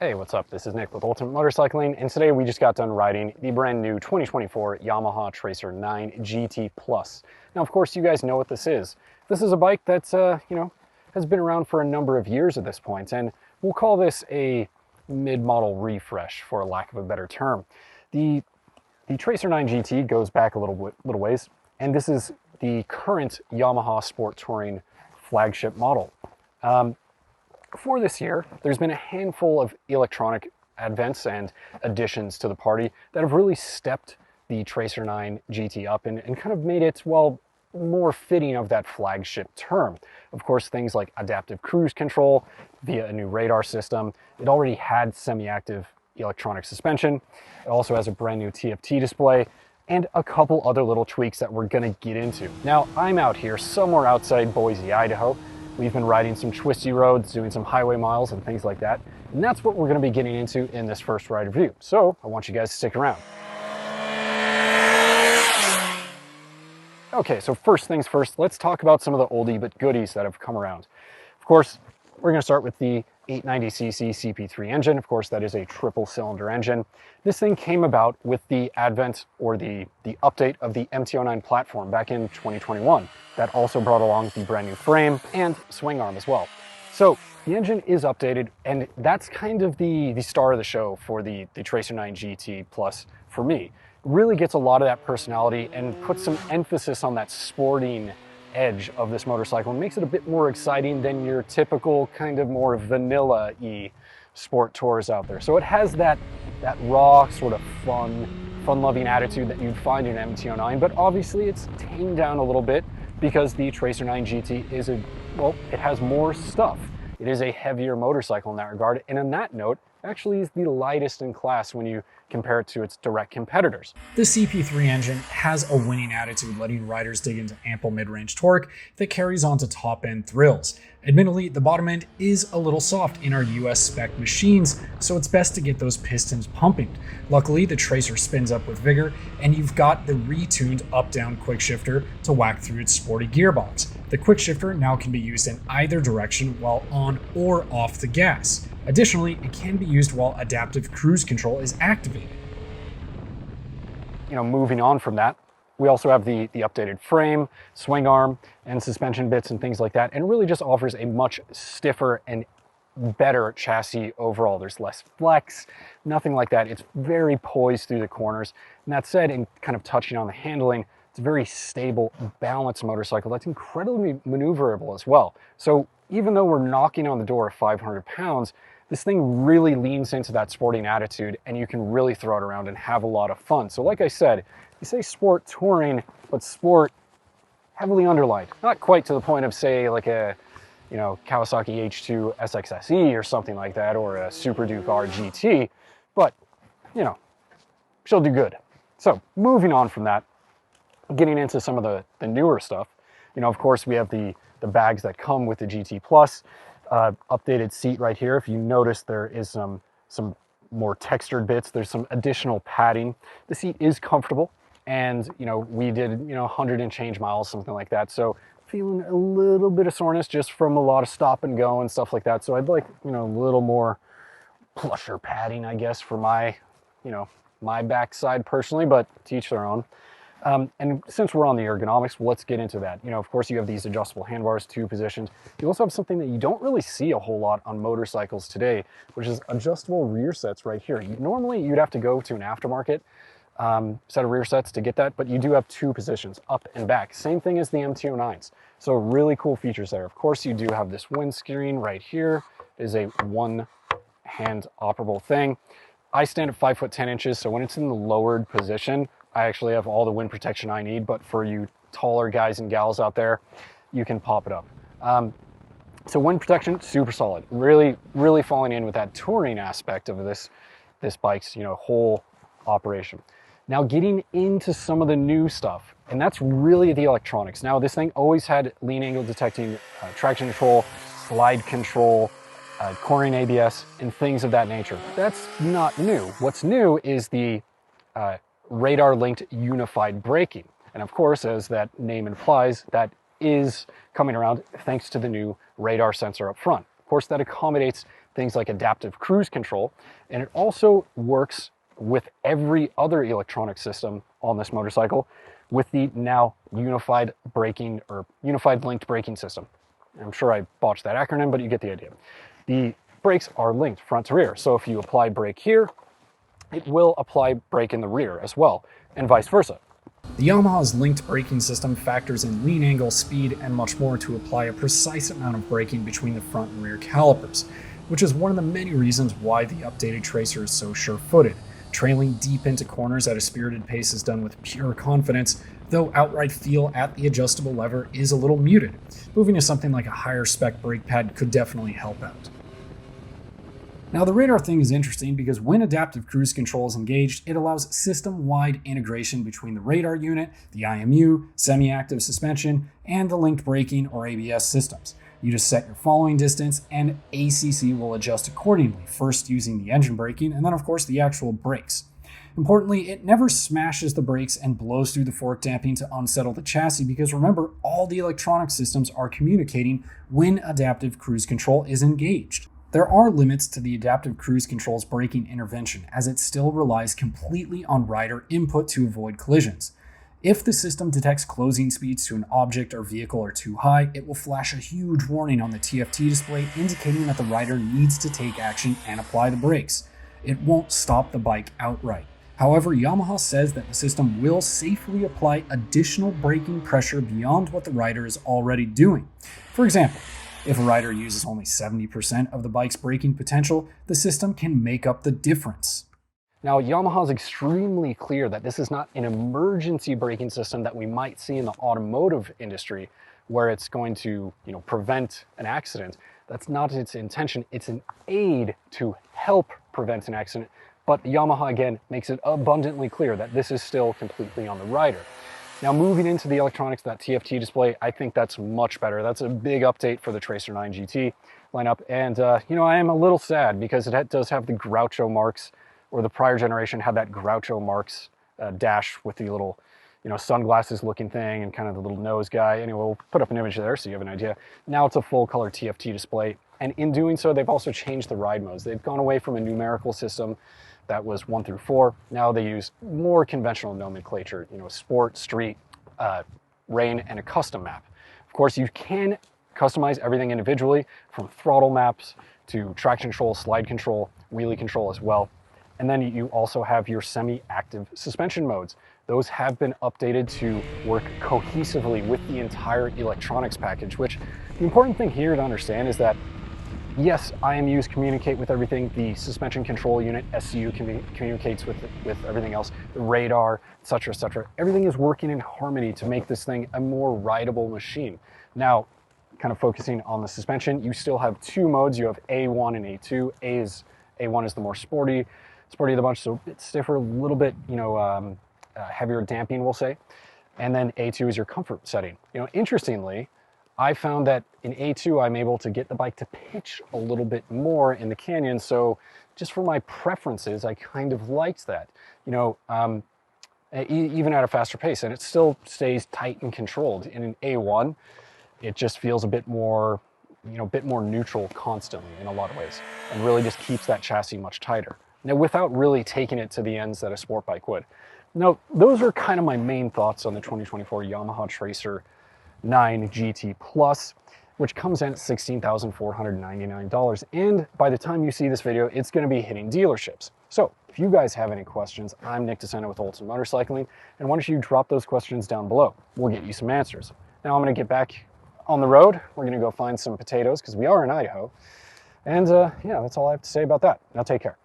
Hey, what's up? This is Nick with Ultimate Motorcycling, and today we just got done riding the brand new 2024 Yamaha Tracer 9 GT Plus. Now, of course, you guys know what this is. This is a bike that's, has been around for a number of years at this point, and we'll call this a mid-model refresh, for lack of a better term. The Tracer 9 GT goes back a little ways, and this is the current Yamaha Sport Touring flagship model. For this year, there's been a handful of electronic advents and additions to the party that have really stepped the Tracer 9 GT up and kind of made it, well, more fitting of that flagship term. Of course, things like adaptive cruise control via a new radar system. It already had semi-active electronic suspension. It also has a brand new TFT display and a couple other little tweaks that we're gonna get into. Now, I'm out here somewhere outside Boise, Idaho. We've been riding some twisty roads, doing some highway miles and things like that. And that's what we're going to be getting into in this first ride review. So I want you guys to stick around. Okay, so first things first, let's talk about some of the oldie but goodies that have come around. Of course, we're going to start with the 890cc CP3 engine. Of course, that is a triple cylinder engine. This thing came about with the advent or the update of the MT-09 platform back in 2021. That also brought along the brand new frame and swing arm as well. So the engine is updated, and that's kind of the star of the show for the Tracer 9 GT Plus for me. It really gets a lot of that personality and puts some emphasis on that sporting edge of this motorcycle and makes it a bit more exciting than your typical kind of more vanilla-y sport tours out there. So it has that raw sort of fun-loving attitude that you'd find in an MT-09, but obviously it's tamed down a little bit because the Tracer 9 GT is it has more stuff. It is a heavier motorcycle in that regard, and on that note, actually is the lightest in class when you compare it to its direct competitors. The CP3 engine has a winning attitude, letting riders dig into ample mid-range torque that carries on to top-end thrills. Admittedly, the bottom end is a little soft in our US spec machines, so it's best to get those pistons pumping. Luckily, the Tracer spins up with vigor, and you've got the retuned up-down quick shifter to whack through its sporty gearbox. The quick shifter now can be used in either direction while on or off the gas. Additionally, it can be used while adaptive cruise control is activated. Moving on from that, we also have the updated frame, swing arm, and suspension bits and things like that, and it really just offers a much stiffer and better chassis overall. There's less flex, nothing like that. It's very poised through the corners. And that said, and kind of touching on the handling, it's a very stable, balanced motorcycle that's incredibly maneuverable as well. So even though we're knocking on the door of 500 pounds, this thing really leans into that sporting attitude, and you can really throw it around and have a lot of fun. So like I said, you say sport touring, but sport heavily underlined. Not quite to the point of, say, like a Kawasaki H2 SXSE or something like that, or a Super Duke R GT, but she'll do good. So moving on from that, getting into some of the newer stuff, of course we have the bags that come with the GT Plus. Updated seat right here. If you notice, there is some more textured bits. There's some additional padding. The seat is comfortable, and we did 100 and change miles, something like that. So feeling a little bit of soreness just from a lot of stop and go and stuff like that. So I'd like a little more plusher padding, I guess, for my my backside personally, but to each their own. And since we're on the ergonomics, let's get into that. Of course, you have these adjustable handlebars, 2 positions. You also have something that you don't really see a whole lot on motorcycles today, which is adjustable rear sets right here. Normally, you'd have to go to an aftermarket set of rear sets to get that, but you do have 2 positions, up and back. Same thing as the MT-09s. So really cool features there. Of course, you do have this windscreen right here. It is a one-hand operable thing. I stand at 5'10", so when it's in the lowered position, I actually have all the wind protection I need, but for you taller guys and gals out there, you can pop it up. So wind protection, super solid. Really, really falling in with that touring aspect of this bike's whole operation. Now getting into some of the new stuff, and that's really the electronics. Now this thing always had lean angle detecting traction control, slide control, cornering ABS, and things of that nature. That's not new. What's new is the radar-linked unified braking. And of course, as that name implies, that is coming around thanks to the new radar sensor up front. Of course, that accommodates things like adaptive cruise control, and it also works with every other electronic system on this motorcycle with the now unified braking or unified linked braking system. I'm sure I botched that acronym, but you get the idea. The brakes are linked front to rear. So if you apply brake here, it will apply brake in the rear as well, and vice versa. The Yamaha's linked braking system factors in lean angle, speed, and much more to apply a precise amount of braking between the front and rear calipers, which is one of the many reasons why the updated Tracer is so sure-footed. Trailing deep into corners at a spirited pace is done with pure confidence, though outright feel at the adjustable lever is a little muted. Moving to something like a higher spec brake pad could definitely help out. Now the radar thing is interesting because when adaptive cruise control is engaged, it allows system-wide integration between the radar unit, the IMU, semi-active suspension, and the linked braking or ABS systems. You just set your following distance and ACC will adjust accordingly, first using the engine braking and then of course the actual brakes. Importantly, it never smashes the brakes and blows through the fork damping to unsettle the chassis because remember, all the electronic systems are communicating when adaptive cruise control is engaged. There are limits to the adaptive cruise control's braking intervention as it still relies completely on rider input to avoid collisions. If the system detects closing speeds to an object or vehicle are too high, it will flash a huge warning on the TFT display indicating that the rider needs to take action and apply the brakes. It won't stop the bike outright. However, Yamaha says that the system will safely apply additional braking pressure beyond what the rider is already doing. For example, if a rider uses only 70% of the bike's braking potential, the system can make up the difference. Now, Yamaha is extremely clear that this is not an emergency braking system that we might see in the automotive industry where it's going to, prevent an accident. That's not its intention. It's an aid to help prevent an accident. But Yamaha, again, makes it abundantly clear that this is still completely on the rider. Now, moving into the electronics, that TFT display, I think that's much better. That's a big update for the Tracer 9 GT lineup. And, I am a little sad because it does have the Groucho marks, or the prior generation had that Groucho marks dash with the little, sunglasses looking thing and kind of the little nose guy. Anyway, we'll put up an image there so you have an idea. Now it's a full color TFT display. And in doing so, they've also changed the ride modes. They've gone away from a numerical system that was 1 through 4. Now they use more conventional nomenclature, sport, street, rain, and a custom map. Of course, you can customize everything individually from throttle maps to traction control, slide control, wheelie control as well. And then you also have your semi-active suspension modes. Those have been updated to work cohesively with the entire electronics package, which the important thing here to understand is that yes, IMUs communicate with everything. The suspension control unit, SCU, communicates with everything else. The radar, etc., etc. Everything is working in harmony to make this thing a more rideable machine. Now, kind of focusing on the suspension, you still have 2 modes. You have A1 and A2. A1 is the more sporty of the bunch, so a bit stiffer, a little bit, heavier damping, we'll say. And then A2 is your comfort setting. Interestingly, I found that in A2, I'm able to get the bike to pitch a little bit more in the canyon. So just for my preferences, I kind of liked that, even at a faster pace, and it still stays tight and controlled. And in A1, it just feels a bit more, bit more neutral constantly in a lot of ways, and really just keeps that chassis much tighter. Now, without really taking it to the ends that a sport bike would. Now, those are kind of my main thoughts on the 2024 Yamaha Tracer 9 GT Plus, which comes in at $16,499. And by the time you see this video, it's going to be hitting dealerships. So if you guys have any questions, I'm Nick DeSena with Olson Motorcycling, and why don't you drop those questions down below? We'll get you some answers. Now I'm going to get back on the road. We're going to go find some potatoes because we are in Idaho. And yeah, that's all I have to say about that. Now take care.